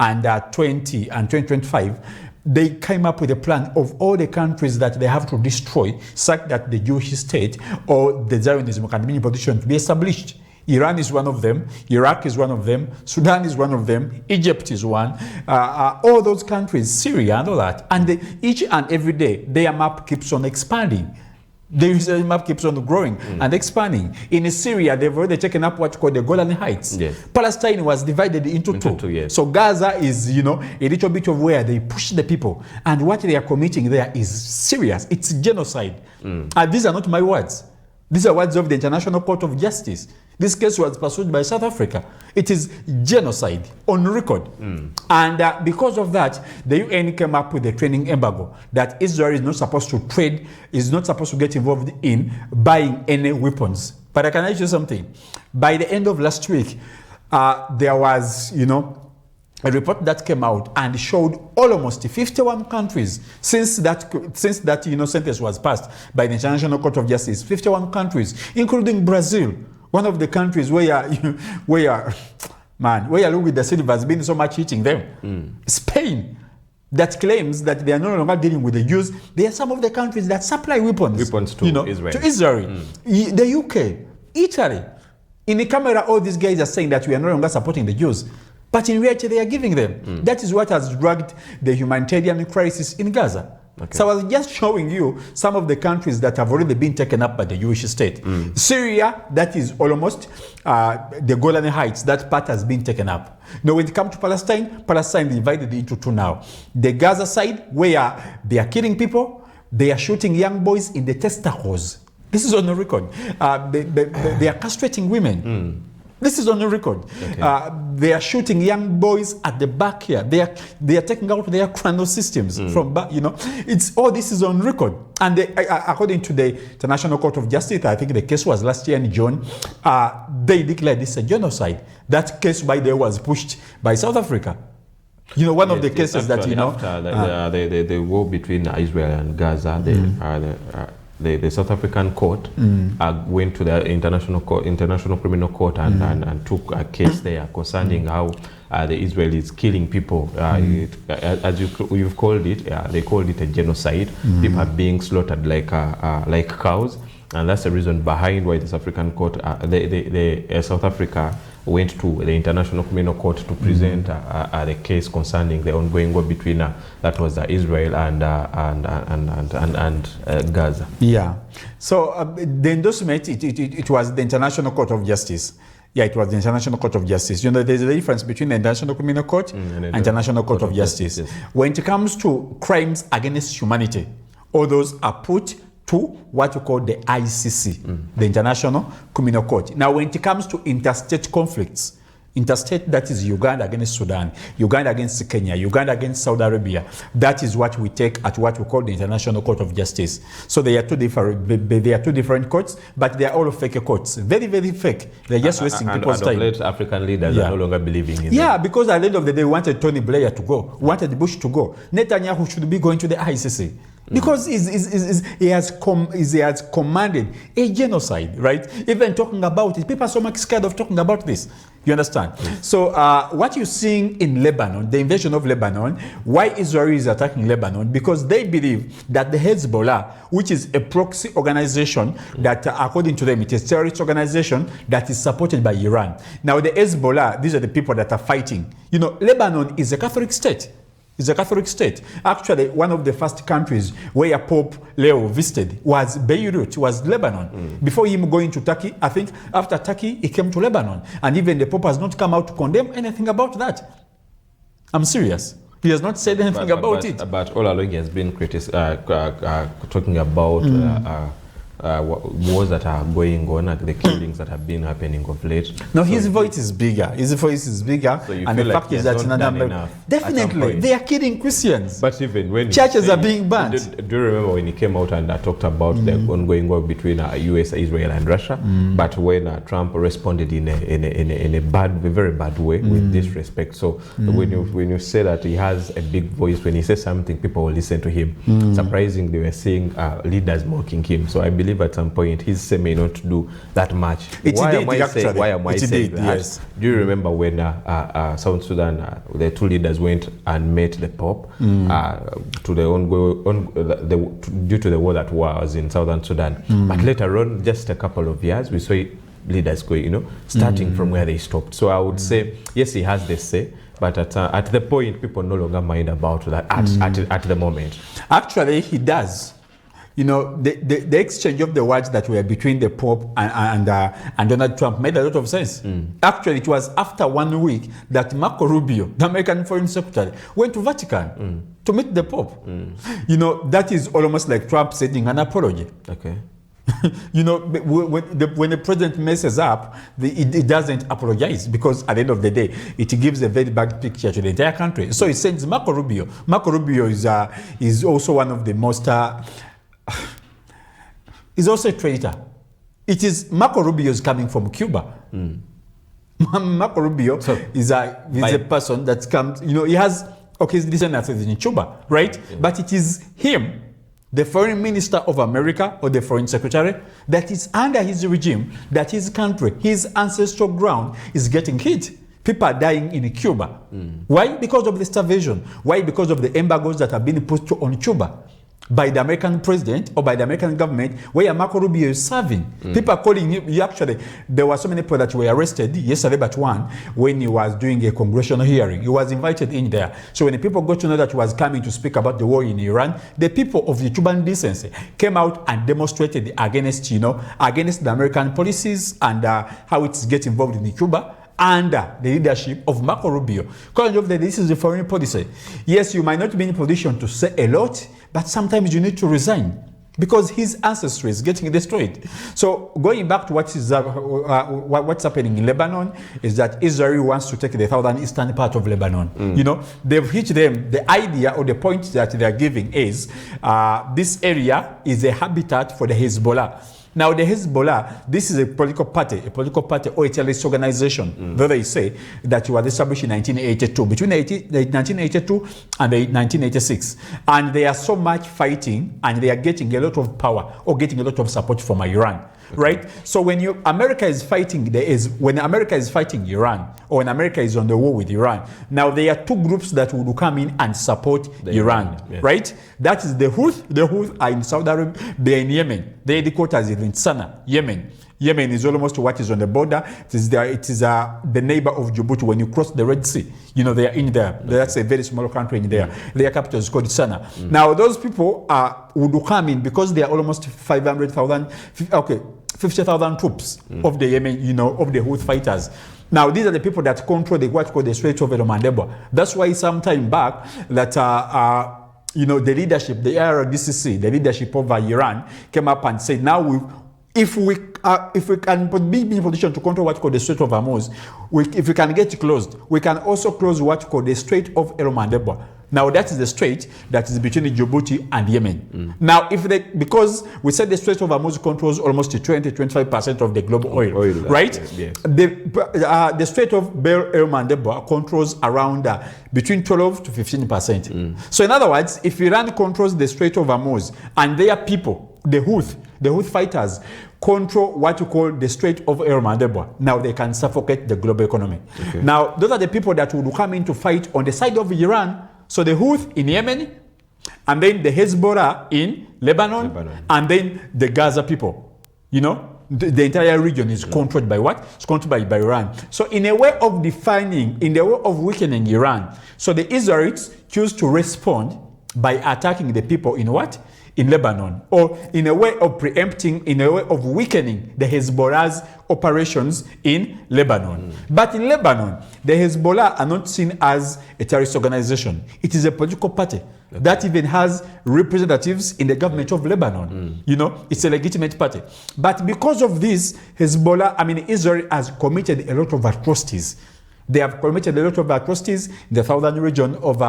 and 2025, they came up with a plan of all the countries that they have to destroy, such that the Jewish state or the Zionism can be in position to be established. Iran is one of them, Iraq is one of them, Sudan is one of them, Egypt is one, all those countries, Syria and all that. And each and every day, their map keeps on expanding. The map keeps on growing and expanding. In Syria, they've already taken up what's called the Golan Heights. Yes. Palestine was divided into two. Yes. So Gaza is, a little bit of where they push the people. And what they are committing there is serious. It's genocide. And these are not my words. These are words of the International Court of Justice. This case was pursued by South Africa. It is genocide on record. And because of that, the UN came up with a training embargo that Israel is not supposed to trade, is not supposed to get involved in buying any weapons. But I can tell you something. By the end of last week, there was, a report that came out and showed almost 51 countries since that sentence was passed by the International Court of Justice. 51 countries, including Brazil, one of the countries where Louis da Silva has been so much hitting them. Spain, that claims that they are no longer dealing with the Jews. They are some of the countries that supply weapons to Israel. To Israel. The UK, Italy. In the camera, all these guys are saying that we are no longer supporting the Jews. But in reality, they are giving them. That is what has dragged the humanitarian crisis in Gaza. Okay. So I was just showing you some of the countries that have already been taken up by the Jewish state. Syria, that is almost the Golan Heights, that part has been taken up. Now, when it comes to Palestine is divided into two now. The Gaza side, where they are killing people, they are shooting young boys in the testicles. This is on the record. They are castrating women. This is on the record. Okay. They are shooting young boys at the back here. They are taking out their chrono systems from back. It's all this is on record. And according to the International Court of Justice, I think the case was last year in June. They declared this a genocide. That case, by the way, was pushed by South Africa. One of the cases that after the war between Israel and Gaza, the South African court went to the International Criminal Court and took a case there concerning how the Israelis killing people. As you've called it, they called it a genocide. People are being slaughtered like cows, and that's the reason behind why the South African court, South Africa went to the International Criminal Court to present the case concerning the ongoing war between that was Israel and Gaza. Yeah. So the endorsement, it was the International Court of Justice. Yeah, it was the International Court of Justice. There's a difference between the International Criminal Court and International Court of Justice. Yes. When it comes to crimes against humanity, all those are put to what we call the ICC, the International Criminal Court. Now, when it comes to interstate conflicts, interstate, that is Uganda against Sudan, Uganda against Kenya, Uganda against Saudi Arabia, that is what we take at what we call the International Court of Justice. So they are two different courts, but they are all fake courts. Very, very fake. They're just wasting people's time. And African leaders are no longer believing in them. Because at the end of the day, we wanted Tony Blair to go, wanted Bush to go. Netanyahu should be going to the ICC. Because he has commanded a genocide, right? Even talking about it, people are so much scared of talking about this. You understand? So what you're seeing in Lebanon, the invasion of Lebanon, why Israel is attacking Lebanon? Because they believe that the Hezbollah, which is a proxy organization that according to them, it is a terrorist organization that is supported by Iran. Now the Hezbollah, these are the people that are fighting. You know, Lebanon is a Catholic state. It's a Catholic state. Actually, one of the first countries where Pope Leo visited was Beirut, was Lebanon. Before him going to Turkey, I think after Turkey, he came to Lebanon. And even the Pope has not come out to condemn anything about that. I'm serious. He has not said anything about it. But all along he has been talking about wars that are going on, the killings that have been happening of late. No, his voice is bigger. His voice is bigger. So and the like fact is that in America, definitely, they are killing Christians. But even when churches are being banned. Do you remember when he came out and talked about the ongoing war between US, Israel, and Russia? But when Trump responded in a very bad way with disrespect. So when you say that he has a big voice, when he says something, people will listen to him. Surprisingly, we're seeing leaders mocking him. So I believe at some point his say may not do that much. Why am I saying that? Yes. Do you remember when South Sudan, the two leaders went and met the Pope to the due to the war that was in Southern Sudan? But later on, just a couple of years, we saw leaders going, starting from where they stopped. So I would say, yes, he has the say. But at the point, people no longer mind about that at the moment. Actually, he does. You know, the exchange of the words that were between the Pope and Donald Trump made a lot of sense. Actually, it was after 1 week that Marco Rubio, the American Foreign Secretary, went to Vatican to meet the Pope. You know, that is almost like Trump sending an apology. Okay. You know, when the president messes up, it doesn't apologize, because at the end of the day, it gives a very bad picture to the entire country. So it sends Marco Rubio. Marco Rubio is also one of the most... is also a traitor. It is Marco Rubio is coming from Cuba. Marco Rubio is a person that comes, you know, he has, okay, his descendants in Cuba, right? Yeah. But it is him, the foreign minister of America or the foreign secretary, that is under his regime, that his country, his ancestral ground is getting hit. People are dying in Cuba. Why? Because of the starvation. Why? Because of the embargoes that have been put on Cuba by the American president or by the American government, where Marco Rubio is serving. People are calling him. Actually, there were so many people that were arrested yesterday, but one, when he was doing a congressional hearing, he was invited in there. So when the people got to know that he was coming to speak about the war in Iran, the people of the Cuban decency came out and demonstrated against, against the American policies and how it's getting involved in Cuba under the leadership of Marco Rubio. Because this is the foreign policy. Yes, you might not be in a position to say a lot, but sometimes you need to resign because his ancestry is getting destroyed. So going back to what's happening in Lebanon is that Israel wants to take the southeastern part of Lebanon. You know, they've hit them. The idea or the point that they are giving is this area is a habitat for the Hezbollah. Now, the Hezbollah, this is a political party or a terrorist organization, though they say that it was established in 1982, between 1982 and 1986. And they are so much fighting, and they are getting a lot of power or getting a lot of support from Iran. Okay. Right? So when America is fighting, when America is fighting Iran, or when America is on the war with Iran, now there are two groups that will come in and support Iran, yes. Right? That is the Houth. The Houth are in Saudi Arabia, they are in Yemen. The headquarters is in Sana'a, Yemen. Yemen is almost what is on the border. It is the neighbor of Djibouti. When you cross the Red Sea, they are in there. That's a very small country in there. Their capital is called Sana'a. Now, those people would come in because they are almost 50,000 troops of the Yemen, of the Houthi fighters. Now, these are the people that control what's called the Strait of El-Mandeb. That's why some time back that the leadership, the IRGC, the leadership of Iran came up and said, now if we can be in a position to control what's called the Strait of Hormuz, if we can get closed, we can also close what's called the Strait of El-Mandeb. Now that is the strait that is between Djibouti and Yemen. Now, because we said the Strait of Hormuz controls almost 20-25% of the global oil, right? Yes. The Strait of El-Mandeb controls around between 12 to 15%. So in other words, if Iran controls the Strait of Hormuz and their people, the Houthi, the Houthi fighters control what you call the Strait of Hormuz. Now they can suffocate the global economy. Okay. Now, those are the people that would come in to fight on the side of Iran. So the Houthi in Yemen, and then the Hezbollah in Lebanon, and then the Gaza people. You know, the entire region is controlled by what? It's controlled by Iran. So in a way of defining, in the way of weakening Iran, so the Israelis choose to respond by attacking the people in what? In Lebanon, or in a way of preempting, in a way of weakening the Hezbollah's operations in Lebanon. But in Lebanon, the Hezbollah are not seen as a terrorist organization. It is a political party that even has representatives in the government of Lebanon. You know, it's a legitimate party. But because of this, Israel has committed a lot of atrocities. They have committed a lot of atrocities in the southern region of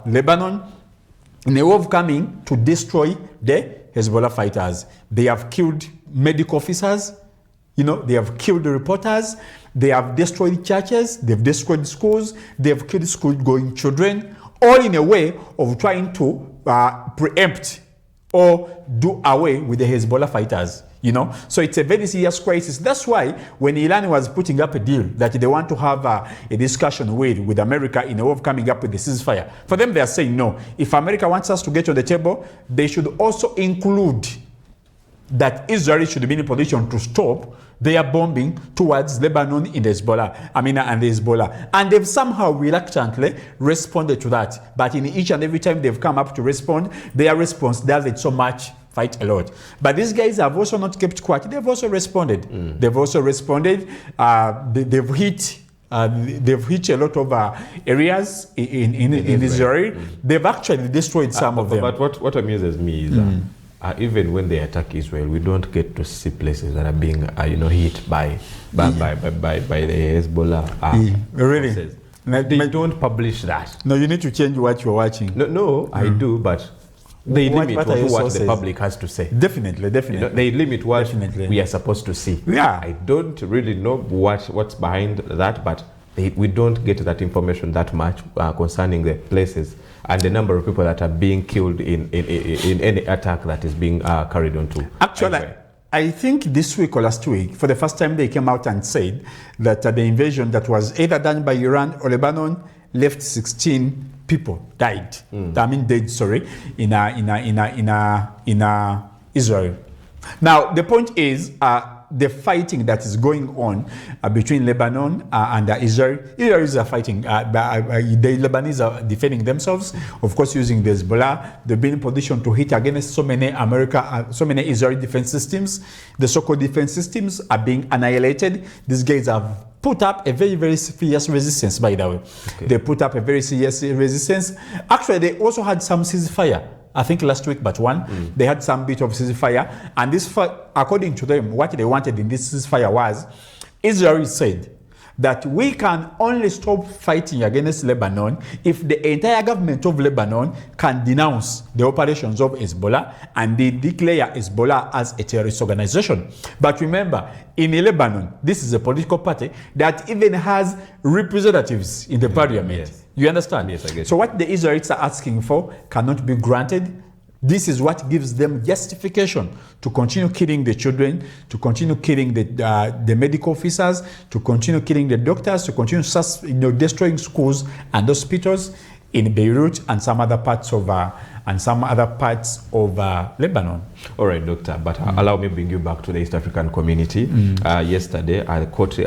Lebanon, in a way of coming to destroy the Hezbollah fighters. They have killed medical officers, you know, they have killed the reporters, they have destroyed churches, they've destroyed schools, they've killed school-going children, all in a way of trying to preempt or do away with the Hezbollah fighters. You know, so it's a very serious crisis. That's why when Iran was putting up a deal that they want to have a discussion with America in a way of coming up with the ceasefire, for them they are saying no. If America wants us to get on the table, they should also include that Israel should be in a position to stop their bombing towards Lebanon in the Hezbollah, and the Hezbollah. And they've somehow reluctantly responded to that. But in each and every time they've come up to respond, their response doesn't so much fight a lot. But these guys have also not kept quiet. They've also responded. They've also responded. They've hit a lot of areas in Israel. They've actually destroyed some of them. But what amuses me is even when they attack Israel, we don't get to see places that are being hit by the Hezbollah. Really? Forces. They don't publish that. No, you need to change what you're watching. No, I do, but they limit what the public has to say. Definitely. They limit what we are supposed to see. Yeah. I don't really know what's behind that, but we don't get that information that much concerning the places and the number of people that are being killed in any attack that is being carried on to. Actually, I think this week or last week, for the first time, they came out and said that the invasion that was either done by Iran or Lebanon left 16 people died. Dead, sorry, in Israel. Now the point is the fighting that is going on between Lebanon and Israel. Israelis are fighting. The Lebanese are defending themselves, of course, using the Hezbollah. They've been in position to hit against so many Israeli defense systems. The so-called defense systems are being annihilated. These guys have put up a very, very serious resistance, by the way. Okay. They put up a very serious resistance. Actually, they also had some ceasefire. I think last week, but one, they had some bit of ceasefire. And this, according to them, what they wanted in this ceasefire was, Israel said that we can only stop fighting against Lebanon if the entire government of Lebanon can denounce the operations of Hezbollah and they declare Hezbollah as a terrorist organization. But remember, in Lebanon, this is a political party that even has representatives in the parliament. Yes. You understand? Yes, I get so what the Israelis are asking for cannot be granted. This is what gives them justification to continue killing the children, to continue killing the medical officers, to continue killing the doctors, to continue destroying schools and hospitals in Beirut and some other parts of Lebanon. All right, Doctor, but allow me to bring you back to the East African community. Yesterday, a court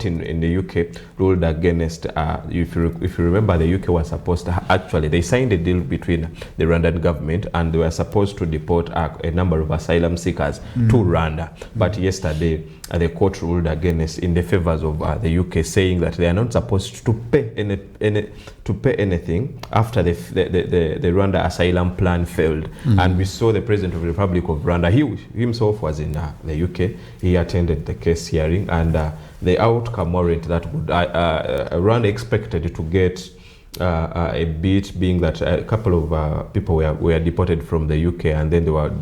in the UK ruled against, if you remember, the UK was supposed to, actually, they signed a deal between the Rwandan government and they were supposed to deport a number of asylum seekers to Rwanda. But yesterday, the court ruled against in the favors of the UK, saying that they are not supposed to pay anything after the Rwanda asylum plan failed. And we saw the President of the Republic of Rwanda, he himself was in the UK, he attended the case hearing, and the outcome warrant that would Rwanda expected to get a bit, being that a couple of people were deported from the UK and then they were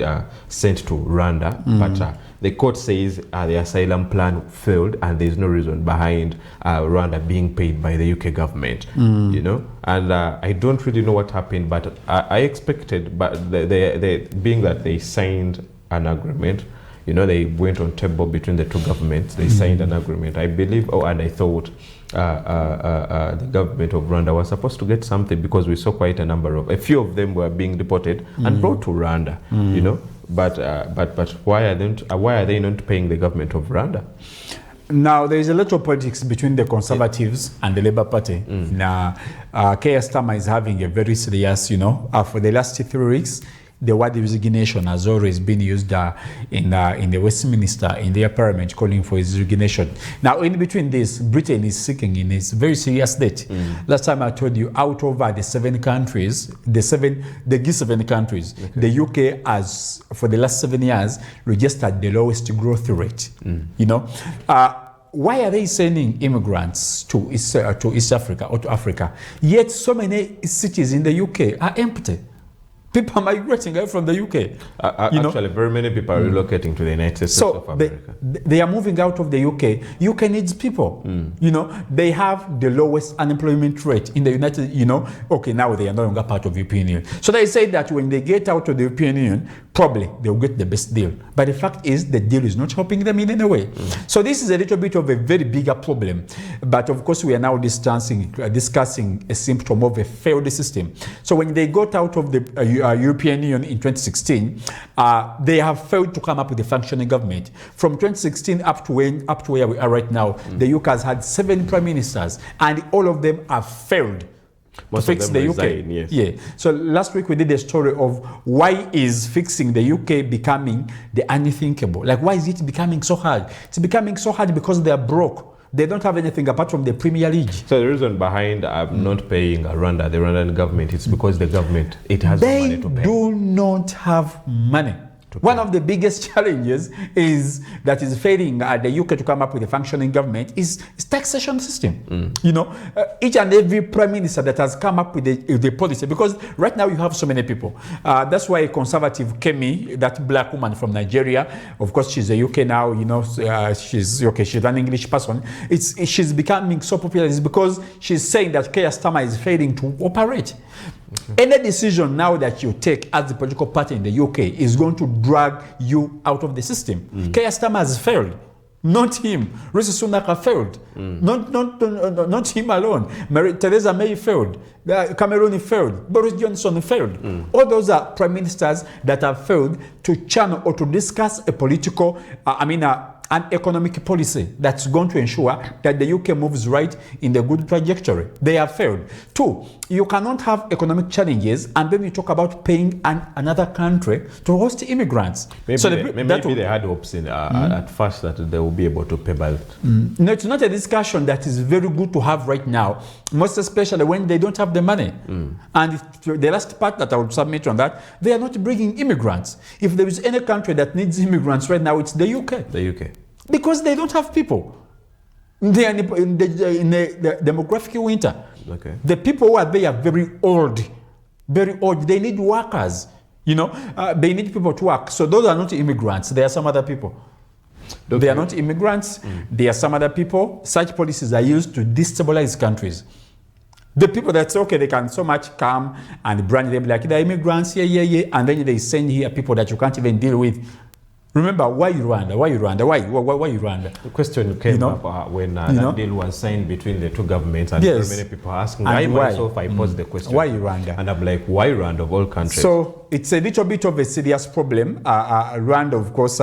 sent to Rwanda, but the court says the asylum plan failed and there's no reason behind Rwanda being paid by the UK government, you know. And I don't really know what happened, but I expected, but they being that they signed an agreement, you know, they went on table between the two governments, they signed an agreement. I believe, and I thought the government of Rwanda was supposed to get something, because we saw quite a few of them were being deported and brought to Rwanda, you know. But why are they not paying the government of Rwanda? Now, there is a lot of politics between the Conservatives and the Labour Party. Now, Keir Starmer is having a very serious, you know, for the last 3 weeks, the word resignation has always been used in the Westminster, in their parliament, calling for his resignation. Now, in between this, Britain is seeking in its very serious debt. Last time I told you, out of the 7 countries, the G7 countries, the UK has, for the last 7 years, registered the lowest growth rate. You know, why are they sending immigrants to East Africa or to Africa? Yet so many cities in the UK are empty. People are migrating away from the UK. Actually, very many people are relocating to the United States of America. They are moving out of the UK. UK needs people. You know, they have the lowest unemployment rate in the United, you know. Okay, now they are no longer part of the European Union. So they say that when they get out of the European Union, probably they'll get the best deal. But the fact is, the deal is not helping them in any way. So this is a little bit of a very bigger problem. But of course, we are now discussing a symptom of a failed system. So when they got out of the European Union in 2016, they have failed to come up with a functioning government. From 2016 up to where we are right now, the UK has had 7 prime ministers, and all of them have failed to fix the UK. Yes. Yeah. So last week we did a story of why is fixing the UK becoming the unthinkable. Like, why is it becoming so hard? It's becoming so hard because they are broke. They don't have anything apart from the Premier League. So the reason behind not paying Rwanda, the Rwandan government, is because the government, it has no money to pay. They do not have money. One of the biggest challenges is that is failing the UK to come up with a functioning government is taxation system. You know, each and every prime minister that has come up with the policy, because right now you have so many people. That's why a conservative Kemi, that black woman from Nigeria, of course she's a UK now, you know, she's an English person. She's becoming so popular is because she's saying that Keir Starmer is failing to operate. Any decision now that you take as the political party in the UK is going to drag you out of the system. Keir Starmer has failed, not him. Rishi Sunak failed, not him alone. Theresa May failed, Cameron failed, Boris Johnson failed. All those are prime ministers that have failed to channel or to discuss a political, an economic policy that's going to ensure that the UK moves right in the good trajectory. They have failed. 2, you cannot have economic challenges and then you talk about paying another country to host immigrants. Maybe they had hopes at first that they will be able to pay back. No, it's not a discussion that is very good to have right now, most especially when they don't have the money. And the last part that I would submit on that, they are not bringing immigrants. If there is any country that needs immigrants right now, it's the UK. The UK. Because they don't have people. They are in the demographic winter. Okay. The people who are there are very old. Very old. They need workers. You know, they need people to work. So those are not immigrants. They are some other people. Okay. They are not immigrants. They are some other people. Such policies are used to destabilize countries. The people that say, okay, they can so much come and brand them like they're immigrants, and then they send here people that you can't even deal with. Remember, why Rwanda? Why Rwanda? Why Rwanda? The question came up when that deal was signed between the two governments, and very many people are asking, I posed the question. Why Rwanda? And I'm like, why Rwanda of all countries? So it's a little bit of a serious problem. Rwanda, of course,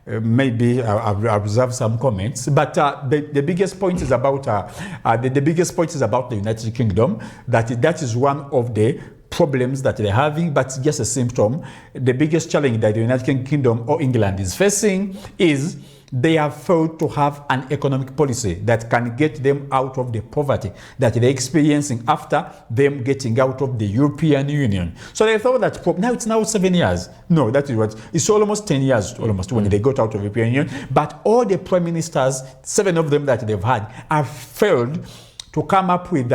maybe I'll reserve some comments, but the biggest point is about the United Kingdom. That is one of the problems that they're having, but it's just a symptom. The biggest challenge that the United Kingdom or England is facing is they have failed to have an economic policy that can get them out of the poverty that they're experiencing after them getting out of the European Union. So they thought that now it's now 7 years. No, that is what it's almost 10 years when they got out of the European Union. But all the prime ministers, 7 of them that they've had, have failed to come up with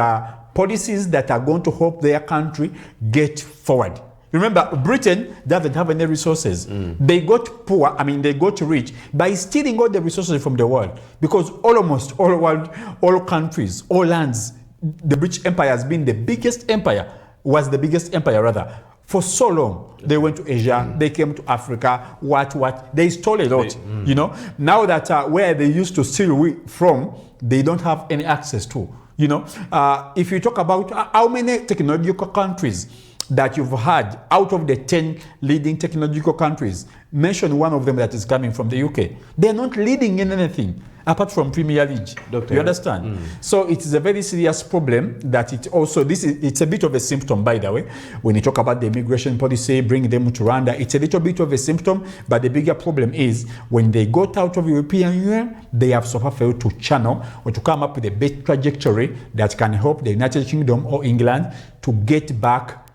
policies that are going to help their country get forward. Remember, Britain doesn't have any resources. They got poor, they got rich by stealing all the resources from the world. Because almost all world, all countries, all lands, the British Empire has been the biggest empire, for so long. They went to Asia, they came to Africa, they stole a lot, you know. Now that where they used to steal from, they don't have any access to, you know. If you talk about how many technological countries that you've had out of the 10 leading technological countries, mention one of them that is coming from the UK. They're not leading in anything apart from Premier League. Doctor, you understand? So it is a very serious problem that it's a bit of a symptom, by the way. When you talk about the immigration policy, bring them to Rwanda, it's a little bit of a symptom, but the bigger problem is when they got out of the European Union, they have so far failed to channel or to come up with a better trajectory that can help the United Kingdom or England to get back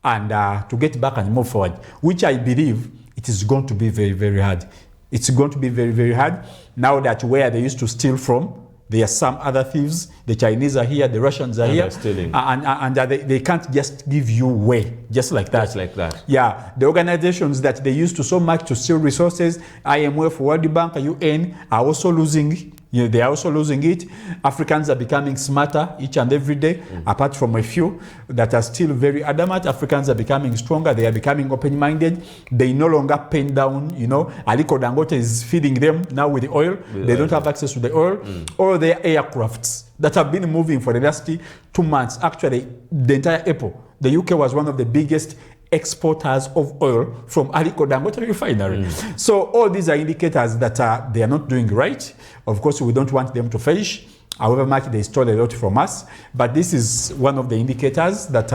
and move forward, which I believe it is going to be very, very hard. It's going to be very, very hard. Now that where they used to steal from, there are some other thieves. The Chinese are here, the Russians are here. Stealing. And they can't just give you way, just like that. Just like that. Yeah, the organizations that they used to so much to steal resources, IMF, World Bank, UN, are also losing. You know, they are also losing it. Africans are becoming smarter each and every day, apart from a few that are still very adamant. Africans are becoming stronger. They are becoming open-minded. They no longer pen down, you know. Aliko Dangote is feeding them now with the oil. They don't have access to the oil. All their aircrafts that have been moving for the last 2 months. Actually, the entire April, the UK was one of the biggest exporters of oil from Aliko Dangote refinery. So all these are indicators that they are not doing right. Of course, we don't want them to finish. However much they stole a lot from us. But this is one of the indicators that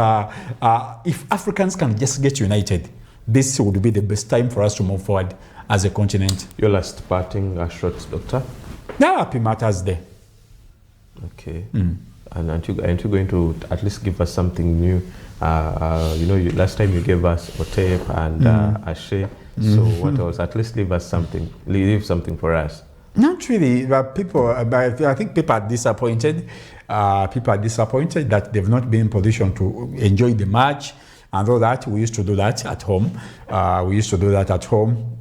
if Africans can just get united, this would be the best time for us to move forward as a continent. Your last parting shots, Doctor? Now, happy matters there. Okay. And aren't you going to at least give us something new? You know, last time you gave us Otep and Ashe. So what else? At least leave us something. Leave something for us. Not really, but I think people are disappointed. People are disappointed that they've not been in position to enjoy the match. And all that, we used to do that at home.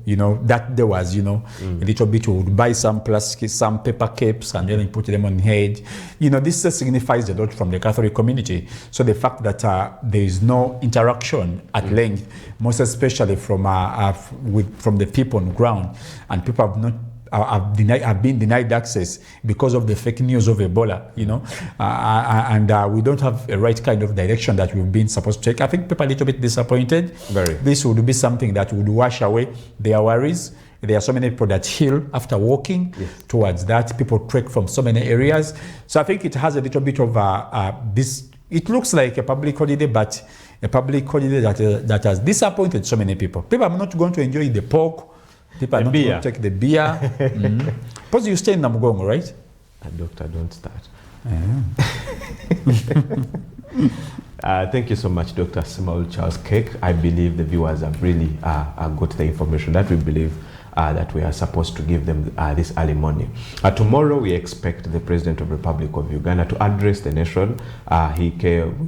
You know, that there was, you know, a little bit, we would buy some plastic, some paper capes and then put them on head. You know, this signifies a lot from the Catholic community. So the fact that there is no interaction at length, most especially from the people on the ground, and people have been denied access because of the fake news of Ebola, you know, and we don't have a right kind of direction that we've been supposed to take. I think people are a little bit disappointed. Very. This would be something that would wash away their worries. There are so many people that heal after walking towards that. People trek from so many areas. So I think it has a little bit of this. It looks like a public holiday, but a public holiday that has disappointed so many people. People are not going to enjoy the pork. People are not going to take the beer. Suppose you stay in Namugongo, right? Doctor, don't start. Thank you so much, Dr. Samuel Charles Cake. I believe the viewers have really got the information that we believe that we are supposed to give them this early morning. Tomorrow, we expect the President of the Republic of Uganda to address the nation. We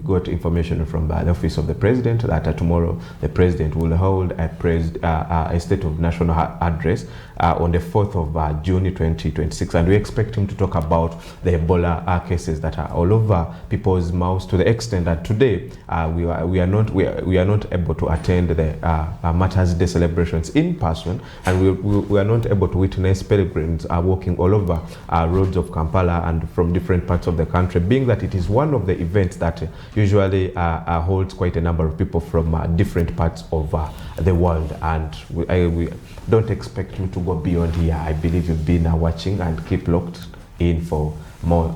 got information from the Office of the President that tomorrow the President will hold a State of National Address on the 4th of June 2026, and we expect him to talk about the Ebola cases that are all over people's mouths, to the extent that today we are not able to attend the Martyrs' Day celebrations in person, and we are not able to witness pilgrims walking all over roads of Kampala and from different parts of the country, being that it is one of the events that usually holds quite a number of people from different parts of the world, and we don't expect me to go beyond here. I believe you've been watching, and keep locked in for more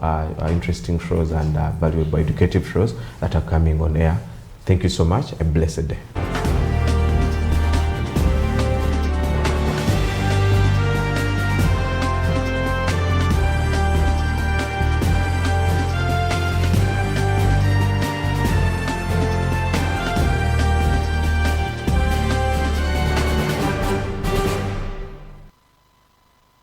interesting shows and valuable educative shows that are coming on air. Thank you so much. A blessed day.